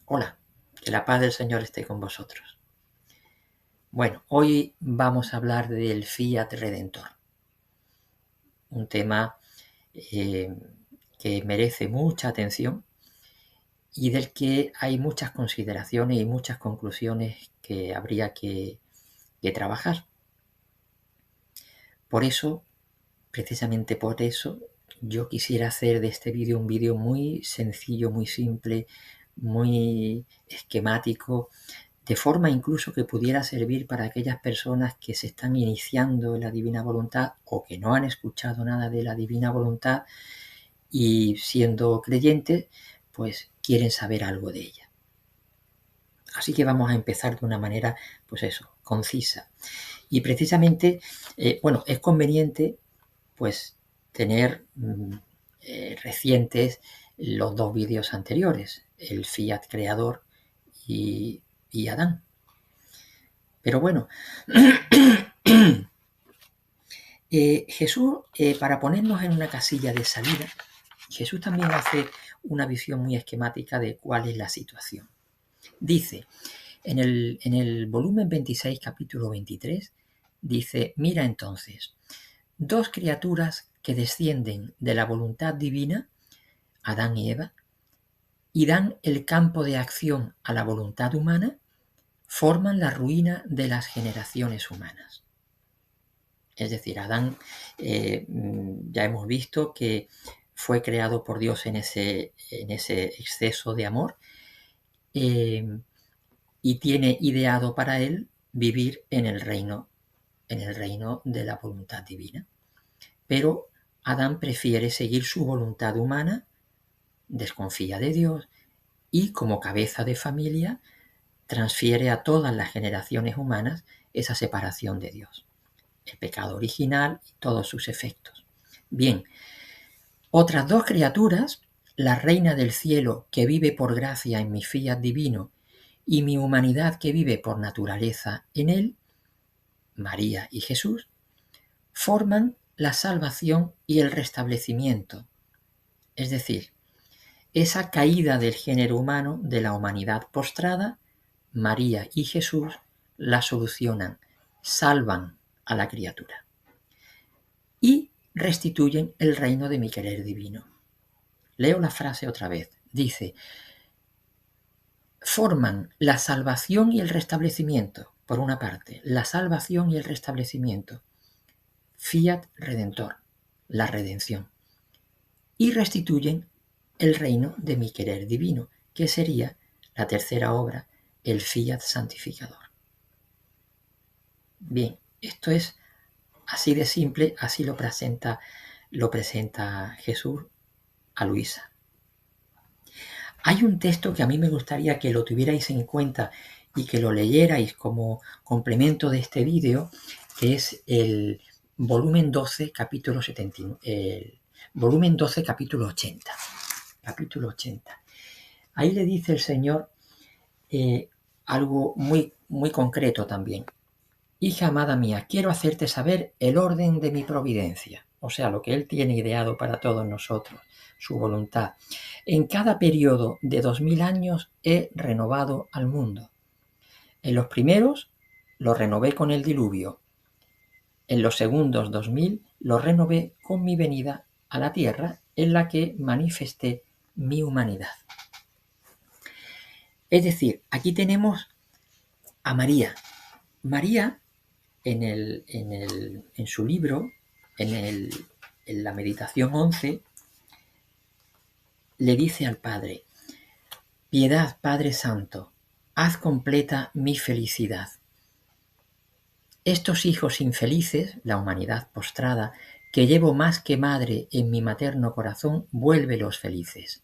Hola, que la paz del Señor esté con vosotros. Bueno, hoy vamos a hablar del Fiat Redentor, un tema que merece mucha atención y del que hay muchas consideraciones y muchas conclusiones que habría que trabajar. Por eso, precisamente por eso, yo quisiera hacer de este vídeo un vídeo muy sencillo, muy simple, muy esquemático, de forma incluso que pudiera servir para aquellas personas que se están iniciando en la divina voluntad o que no han escuchado nada de la divina voluntad y siendo creyentes, pues quieren saber algo de ella. Así que vamos a empezar de una manera, pues eso, concisa. Y precisamente, es conveniente, pues, tener recientes los dos vídeos anteriores, el Fiat Creador y Adán. Pero bueno, Jesús, para ponernos en una casilla de salida, Jesús también hace una visión muy esquemática de cuál es la situación. Dice, en el volumen 26, capítulo 23, dice, mira entonces, dos criaturas que descienden de la voluntad divina, Adán y Eva, y dan el campo de acción a la voluntad humana, forman la ruina de las generaciones humanas. Es decir, Adán, ya hemos visto que fue creado por Dios en ese exceso de amor y tiene ideado para él vivir en el reino de la voluntad divina. Pero Adán prefiere seguir su voluntad humana, desconfía de Dios y, como cabeza de familia, transfiere a todas las generaciones humanas esa separación de Dios, el pecado original y todos sus efectos. Bien, otras dos criaturas, la reina del cielo que vive por gracia en mi fiat divino y mi humanidad que vive por naturaleza en él, María y Jesús, forman la salvación y el restablecimiento, es decir, esa caída del género humano, de la humanidad postrada, María y Jesús la solucionan, salvan a la criatura y restituyen el reino de mi querer divino. Leo la frase otra vez. Dice, forman la salvación y el restablecimiento, por una parte, la salvación y el restablecimiento, Fiat Redentor, la redención, y restituyen el reino de mi querer divino, que sería la tercera obra, el Fiat Santificador. Bien, esto es así de simple, así lo presenta Jesús a Luisa. Hay un texto que a mí me gustaría que lo tuvierais en cuenta y que lo leyerais como complemento de este vídeo, que es el volumen 12, capítulo 80. Capítulo 80. Ahí le dice el Señor algo muy, muy concreto también. Hija amada mía, quiero hacerte saber el orden de mi providencia, o sea, lo que Él tiene ideado para todos nosotros, su voluntad. En cada periodo de 2000 años he renovado al mundo. En los primeros lo renové con el diluvio. En los segundos 2000 lo renové con mi venida a la tierra en la que manifesté mi humanidad. Es decir, aquí tenemos a María. María, en su libro, en la meditación 11, le dice al Padre, piedad, Padre Santo, haz completa mi felicidad. Estos hijos infelices, la humanidad postrada, que llevo más que madre en mi materno corazón, vuélvelos felices.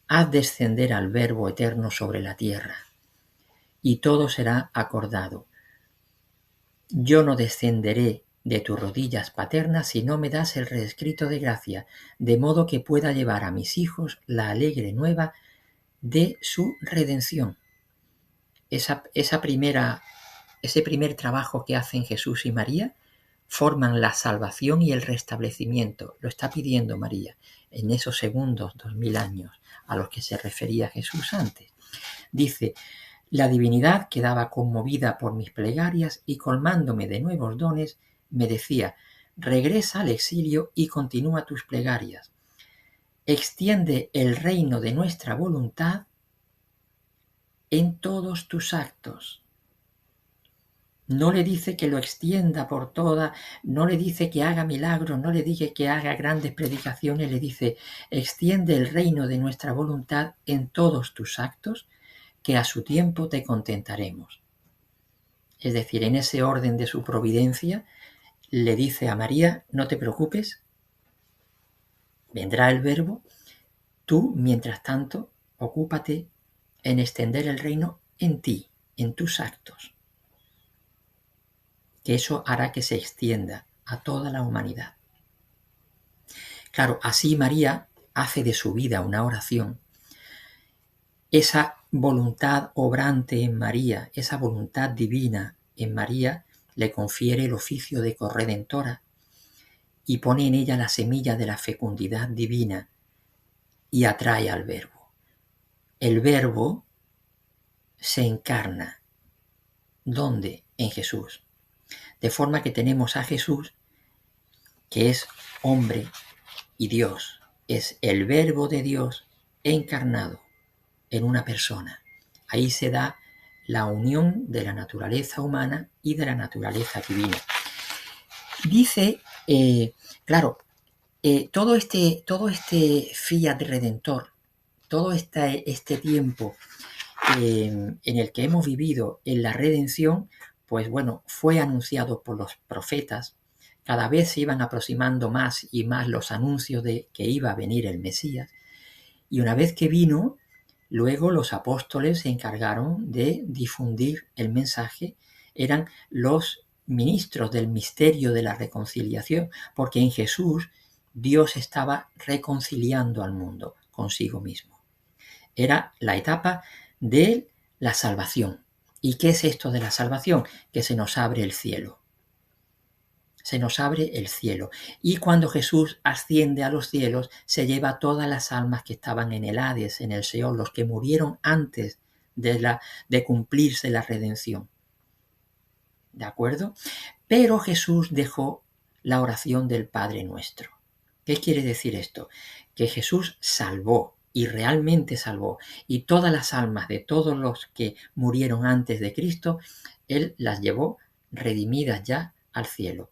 Haz descender al Verbo eterno sobre la tierra, y todo será acordado. Yo no descenderé de tus rodillas paternas si no me das el reescrito de gracia, de modo que pueda llevar a mis hijos la alegre nueva de su redención. Ese primer trabajo que hacen Jesús y María forman la salvación y el restablecimiento. Lo está pidiendo María en esos segundos 2000 años a los que se refería Jesús antes. Dice, la divinidad quedaba conmovida por mis plegarias y colmándome de nuevos dones, me decía, regresa al exilio y continúa tus plegarias. Extiende el reino de nuestra voluntad en todos tus actos. No le dice que lo extienda por toda, no le dice que haga milagros, no le dice que haga grandes predicaciones, le dice, extiende el reino de nuestra voluntad en todos tus actos, que a su tiempo te contentaremos. Es decir, en ese orden de su providencia, le dice a María, no te preocupes, vendrá el Verbo, tú, mientras tanto, ocúpate en extender el reino en ti, en tus actos, que eso hará que se extienda a toda la humanidad. Claro, así María hace de su vida una oración. Esa voluntad obrante en María, esa voluntad divina en María, le confiere el oficio de corredentora y pone en ella la semilla de la fecundidad divina y atrae al Verbo. El Verbo se encarna. ¿Dónde? En Jesús. De forma que tenemos a Jesús, que es hombre y Dios. Es el Verbo de Dios encarnado en una persona. Ahí se da la unión de la naturaleza humana y de la naturaleza divina. Dice, claro, todo este fiat redentor, todo este tiempo en el que hemos vivido en la redención, pues bueno, fue anunciado por los profetas. Cada vez se iban aproximando más y más los anuncios de que iba a venir el Mesías. Y una vez que vino, luego los apóstoles se encargaron de difundir el mensaje. Eran los ministros del misterio de la reconciliación, porque en Jesús Dios estaba reconciliando al mundo consigo mismo. Era la etapa de la salvación. ¿Y qué es esto de la salvación? Que se nos abre el cielo. Se nos abre el cielo. Y cuando Jesús asciende a los cielos, se lleva todas las almas que estaban en el Hades, en el Seol, los que murieron antes de cumplirse la redención. ¿De acuerdo? Pero Jesús dejó la oración del Padre Nuestro. ¿Qué quiere decir esto? Que Jesús salvó, y realmente salvó, y todas las almas de todos los que murieron antes de Cristo, Él las llevó redimidas ya al cielo.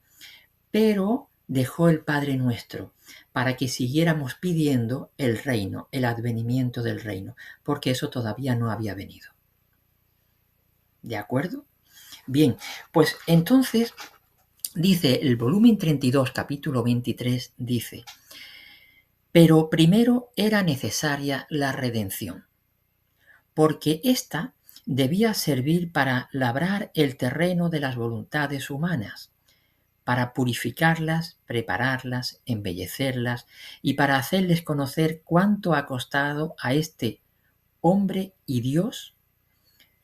Pero dejó el Padre Nuestro para que siguiéramos pidiendo el reino, el advenimiento del reino, porque eso todavía no había venido. ¿De acuerdo? Bien, pues entonces dice el volumen 32, capítulo 23, dice, pero primero era necesaria la redención, porque ésta debía servir para labrar el terreno de las voluntades humanas, para purificarlas, prepararlas, embellecerlas y para hacerles conocer cuánto ha costado a este hombre y Dios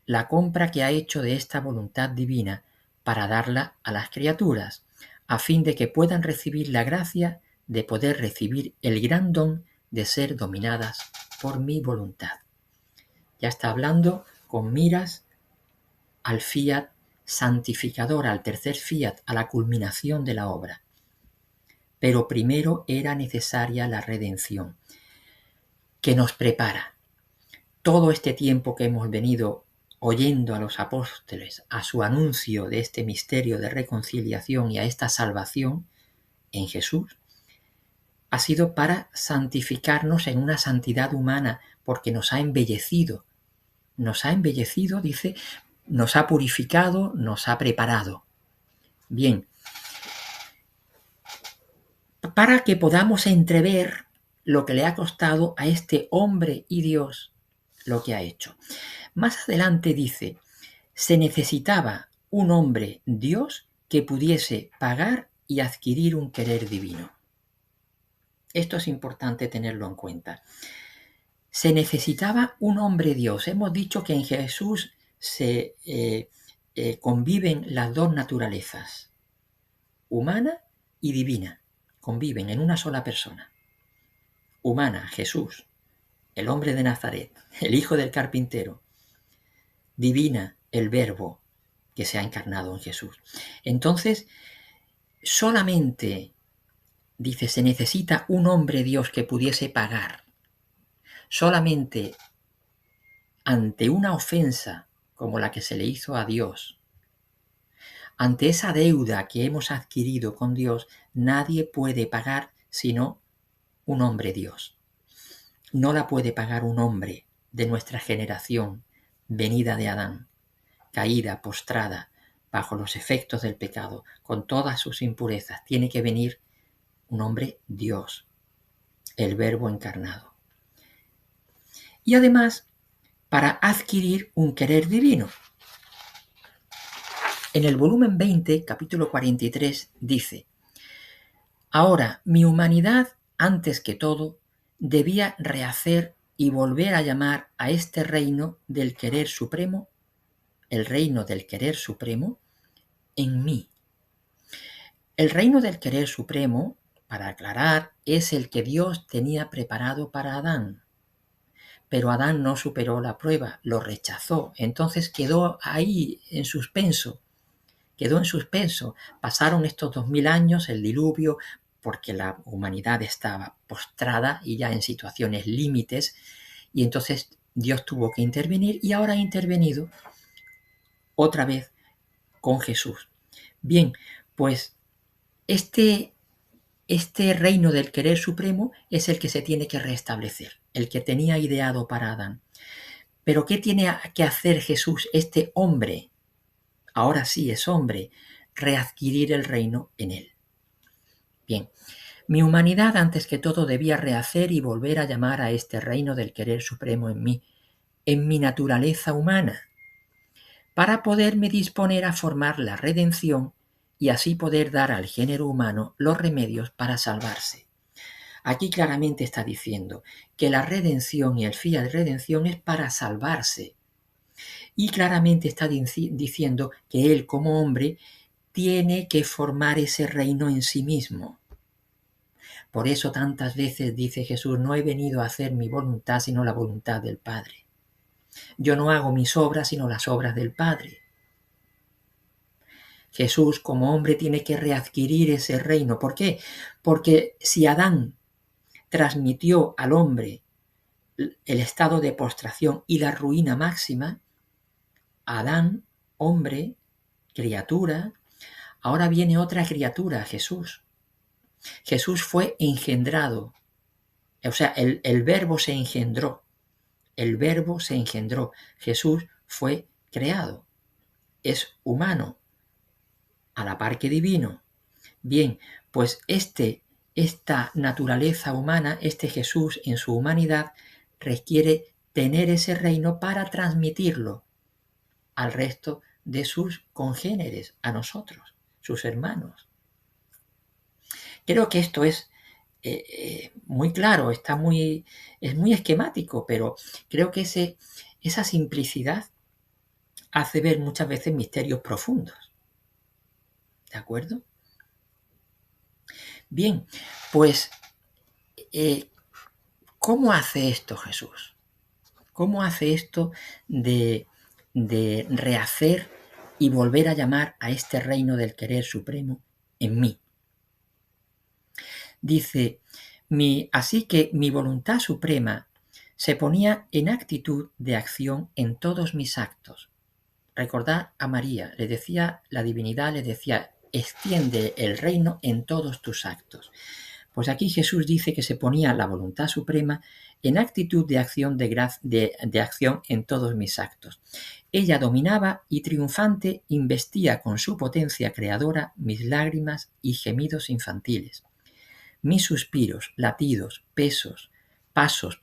la compra que ha hecho de esta voluntad divina para darla a las criaturas, a fin de que puedan recibir la gracia de poder recibir el gran don de ser dominadas por mi voluntad. Ya está hablando con miras al fiat santificador, al tercer fiat, a la culminación de la obra. Pero primero era necesaria la redención, que nos prepara. Todo este tiempo que hemos venido oyendo a los apóstoles, a su anuncio de este misterio de reconciliación y a esta salvación en Jesús, ha sido para santificarnos en una santidad humana, porque nos ha embellecido. Nos ha embellecido, dice, nos ha purificado, nos ha preparado. Bien, para que podamos entrever lo que le ha costado a este hombre y Dios lo que ha hecho. Más adelante dice, se necesitaba un hombre Dios que pudiese pagar y adquirir un querer divino. Esto es importante tenerlo en cuenta. Se necesitaba un hombre Dios. Hemos dicho que en Jesús se conviven las dos naturalezas, humana y divina. Conviven en una sola persona. Humana, Jesús, el hombre de Nazaret, el hijo del carpintero, divina el Verbo que se ha encarnado en Jesús. Entonces, solamente, dice, se necesita un hombre Dios que pudiese pagar. Solamente ante una ofensa como la que se le hizo a Dios, ante esa deuda que hemos adquirido con Dios, nadie puede pagar sino un hombre Dios. No la puede pagar un hombre de nuestra generación, venida de Adán, caída, postrada, bajo los efectos del pecado, con todas sus impurezas. Tiene que venir un hombre Dios, el Verbo encarnado. Y además, para adquirir un querer divino. En el volumen 20, capítulo 43, dice: ahora, mi humanidad, antes que todo, debía rehacer y volver a llamar a este reino del querer supremo, el reino del querer supremo, en mí. El reino del querer supremo, para aclarar, es el que Dios tenía preparado para Adán. Pero Adán no superó la prueba, lo rechazó, entonces quedó ahí en suspenso. Pasaron estos 2000 años, el diluvio, porque la humanidad estaba postrada y ya en situaciones límites, y entonces Dios tuvo que intervenir y ahora ha intervenido otra vez con Jesús. Bien, pues este reino del querer supremo es el que se tiene que restablecer, el que tenía ideado para Adán. Pero ¿qué tiene que hacer Jesús, este hombre? Ahora sí es hombre, readquirir el reino en él. Bien, mi humanidad antes que todo debía rehacer y volver a llamar a este reino del querer supremo en mi naturaleza humana, para poderme disponer a formar la redención y así poder dar al género humano los remedios para salvarse. Aquí claramente está diciendo que la redención y el fiat de redención es para salvarse. Y claramente está diciendo que él como hombre tiene que formar ese reino en sí mismo. Por eso tantas veces dice Jesús: no he venido a hacer mi voluntad sino la voluntad del Padre. Yo no hago mis obras sino las obras del Padre. Jesús como hombre tiene que readquirir ese reino. ¿Por qué? Porque si Adán transmitió al hombre el estado de postración y la ruina máxima, Adán, hombre, criatura, ahora viene otra criatura, Jesús. Jesús fue engendrado, o sea, el Verbo se engendró, el Verbo se engendró, Jesús fue creado, es humano, a la par que divino. Bien, pues esta naturaleza humana, este Jesús en su humanidad, requiere tener ese reino para transmitirlo al resto de sus congéneres, a nosotros, sus hermanos. Creo que esto es muy claro, es muy esquemático, pero creo que esa simplicidad hace ver muchas veces misterios profundos. ¿De acuerdo? Bien, pues, ¿cómo hace esto Jesús? ¿Cómo hace esto de rehacer y volver a llamar a este reino del querer supremo en mí? Dice: así que mi voluntad suprema se ponía en actitud de acción en todos mis actos. Recordad a María, le decía la divinidad, le decía: extiende el reino en todos tus actos. Pues aquí Jesús dice que se ponía la voluntad suprema en actitud de acción, de acción en todos mis actos. Ella dominaba y triunfante investía con su potencia creadora mis lágrimas y gemidos infantiles, mis suspiros, latidos, pasos,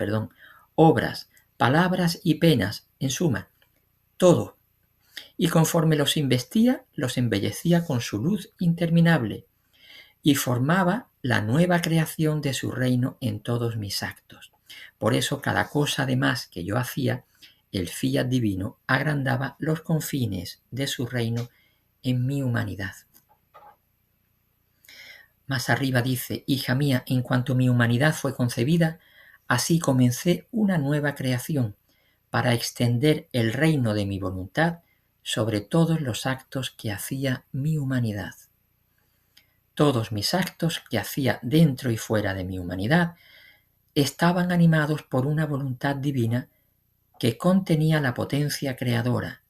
obras, palabras y penas, en suma, todo. Y conforme los investía, los embellecía con su luz interminable y formaba la nueva creación de su reino en todos mis actos. Por eso cada cosa además que yo hacía, el fiat divino agrandaba los confines de su reino en mi humanidad. Más arriba dice: hija mía, en cuanto mi humanidad fue concebida, Así comencé una nueva creación para extender el reino de mi voluntad sobre todos los actos que hacía mi humanidad. Todos mis actos que hacía dentro y fuera de mi humanidad estaban animados por una voluntad divina que contenía la potencia creadora,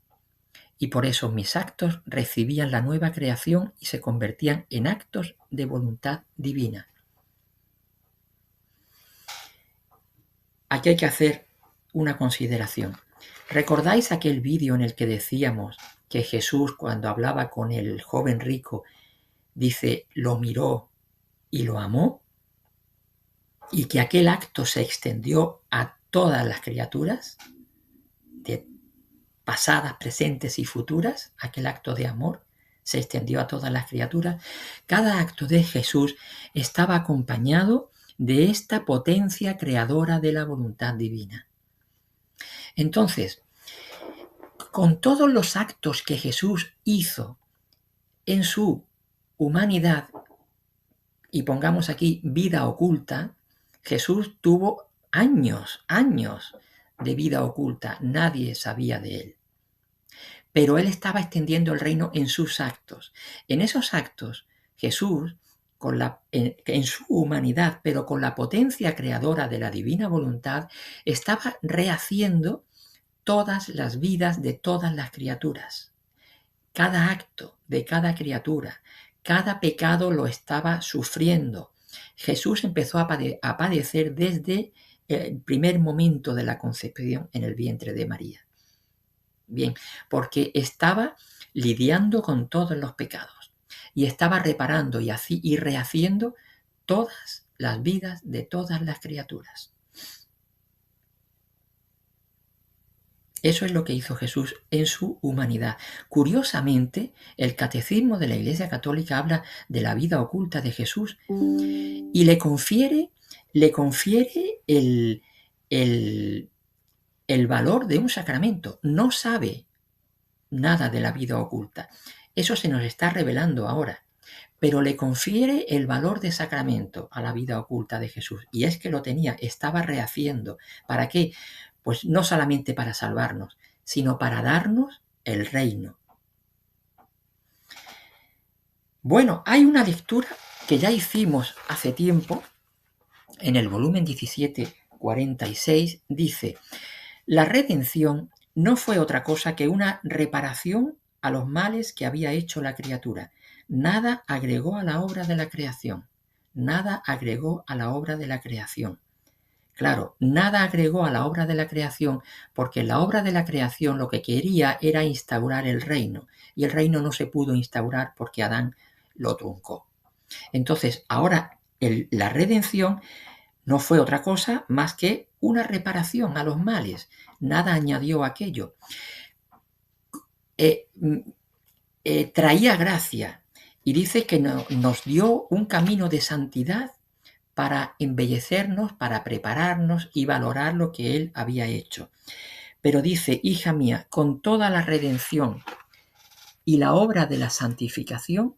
y por eso mis actos recibían la nueva creación y se convertían en actos de voluntad divina. Aquí hay que hacer una consideración. ¿Recordáis aquel vídeo en el que decíamos que Jesús, cuando hablaba con el joven rico, dice, lo miró y lo amó? Y que aquel acto se extendió a todas las criaturas, de pasadas, presentes y futuras. Aquel acto de amor se extendió a todas las criaturas. Cada acto de Jesús estaba acompañado de esta potencia creadora de la voluntad divina. Entonces, con todos los actos que Jesús hizo en su humanidad, y pongamos aquí vida oculta, Jesús tuvo años de vida oculta, nadie sabía de él. Pero él estaba extendiendo el reino en sus actos. En esos actos, Jesús, en su humanidad, pero con la potencia creadora de la divina voluntad, estaba rehaciendo todas las vidas de todas las criaturas. Cada acto de cada criatura, cada pecado lo estaba sufriendo. Jesús empezó a padecer desde el primer momento de la concepción en el vientre de María. Bien, porque estaba lidiando con todos los pecados y estaba reparando y rehaciendo todas las vidas de todas las criaturas. Eso es lo que hizo Jesús en su humanidad. Curiosamente, el Catecismo de la Iglesia Católica habla de la vida oculta de Jesús y le confiere el valor de un sacramento. No sabe nada de la vida oculta. Eso se nos está revelando ahora. Pero le confiere el valor de sacramento a la vida oculta de Jesús. Y es que lo tenía, estaba rehaciendo. ¿Para qué? Pues no solamente para salvarnos, sino para darnos el reino. Bueno, hay una lectura que ya hicimos hace tiempo, en el volumen 1746, dice, la redención no fue otra cosa que una reparación a los males que había hecho la criatura. Nada agregó a la obra de la creación. Nada agregó a la obra de la creación. Claro, nada agregó a la obra de la creación porque la obra de la creación lo que quería era instaurar el reino y el reino no se pudo instaurar porque Adán lo truncó. Entonces, ahora la redención no fue otra cosa más que una reparación a los males. Nada añadió a aquello. Traía gracia y dice que nos dio un camino de santidad para embellecernos, para prepararnos y valorar lo que Él había hecho. Pero dice, hija mía, con toda la redención y la obra de la santificación,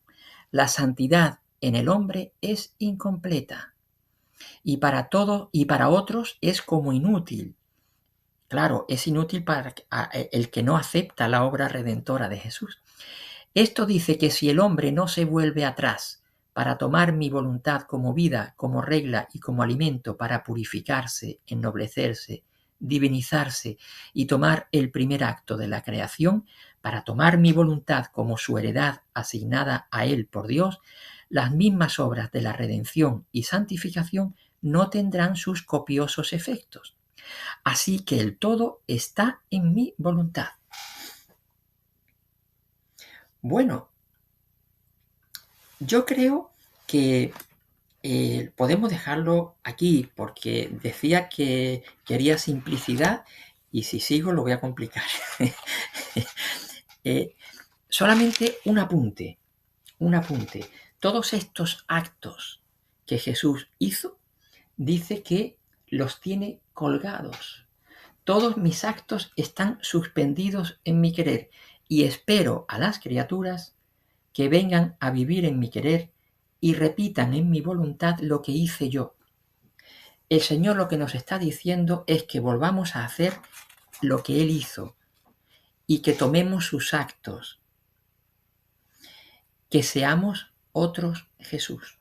la santidad en el hombre es incompleta y para todos y para otros es como inútil. Claro, es inútil para el que no acepta la obra redentora de Jesús. Esto dice que si el hombre no se vuelve atrás para tomar mi voluntad como vida, como regla y como alimento para purificarse, ennoblecerse, divinizarse y tomar el primer acto de la creación, para tomar mi voluntad como su heredad asignada a él por Dios, las mismas obras de la redención y santificación no tendrán sus copiosos efectos. Así que el todo está en mi voluntad. Bueno, yo creo que podemos dejarlo aquí porque decía que quería simplicidad y si sigo lo voy a complicar. Solamente un apunte. Todos estos actos que Jesús hizo, dice que los tiene colgados. Todos mis actos están suspendidos en mi querer y espero a las criaturas que vengan a vivir en mi querer y repitan en mi voluntad lo que hice yo. el Señor lo que nos está diciendo es que volvamos a hacer lo que Él hizo y que tomemos sus actos, que seamos otros Jesús,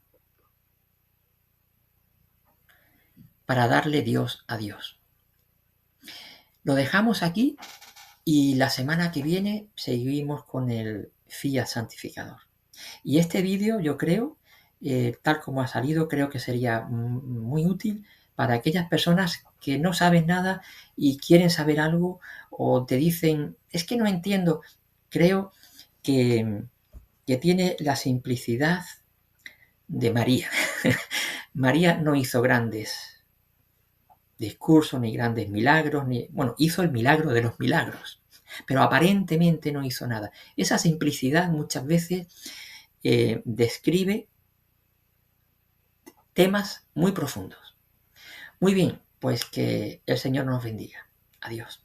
para darle Dios a Dios. Lo dejamos aquí y la semana que viene seguimos con el Fiat Santificador. Y este vídeo, yo creo, tal como ha salido, creo que sería muy útil para aquellas personas que no saben nada y quieren saber algo o te dicen, es que no entiendo. Creo que tiene la simplicidad de María. María no hizo grandes discursos ni grandes milagros, bueno, hizo el milagro de los milagros, pero aparentemente no hizo nada. Esa simplicidad muchas veces describe temas muy profundos. Muy bien, pues que el Señor nos bendiga. Adiós.